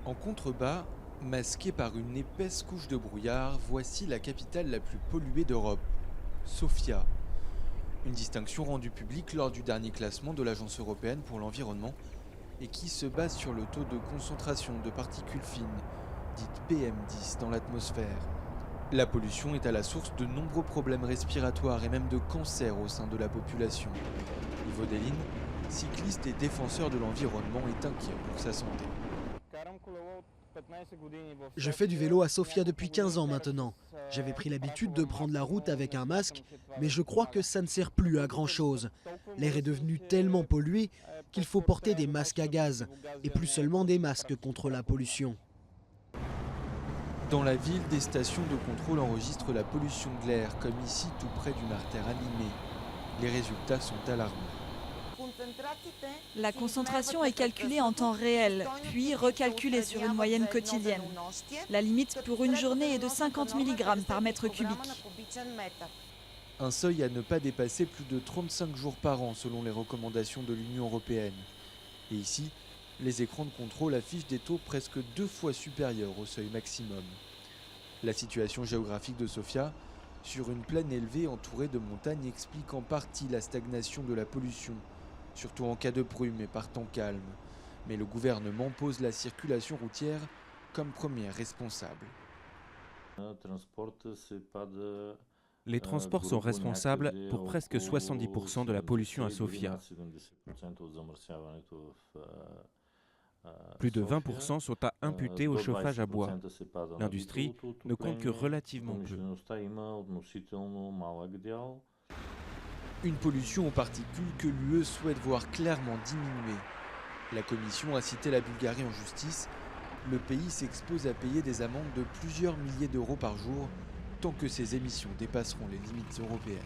En contrebas, masquée par une épaisse couche de brouillard, voici la capitale la plus polluée d'Europe, Sofia. Une distinction rendue publique lors du dernier classement de l'Agence européenne pour l'environnement et qui se base sur le taux de concentration de particules fines, dites PM10, dans l'atmosphère. La pollution est à la source de nombreux problèmes respiratoires et même de cancers au sein de la population. Ivo Delin, cycliste et défenseur de l'environnement, est inquiet pour sa santé. Je fais du vélo à Sofia depuis 15 ans maintenant. J'avais pris l'habitude de prendre la route avec un masque, mais je crois que ça ne sert plus à grand chose. L'air est devenu tellement pollué qu'il faut porter des masques à gaz, et plus seulement des masques contre la pollution. Dans la ville, des stations de contrôle enregistrent la pollution de l'air, comme ici tout près d'une artère animée. Les résultats sont alarmants. La concentration est calculée en temps réel, puis recalculée sur une moyenne quotidienne. La limite pour une journée est de 50 mg par mètre cubique. Un seuil à ne pas dépasser plus de 35 jours par an selon les recommandations de l'Union européenne. Et ici, les écrans de contrôle affichent des taux presque 2 fois supérieurs au seuil maximum. La situation géographique de Sofia, sur une plaine élevée entourée de montagnes, explique en partie la stagnation de la pollution, surtout en cas de brume et par temps calme. Mais le gouvernement pose la circulation routière comme première responsable. Les transports sont responsables pour presque 70% de la pollution à Sofia. Plus de 20% sont à imputer au chauffage à bois. L'industrie ne compte que relativement peu. Une pollution aux particules que l'UE souhaite voir clairement diminuer. La Commission a cité la Bulgarie en justice. Le pays s'expose à payer des amendes de plusieurs milliers d'euros par jour tant que ses émissions dépasseront les limites européennes.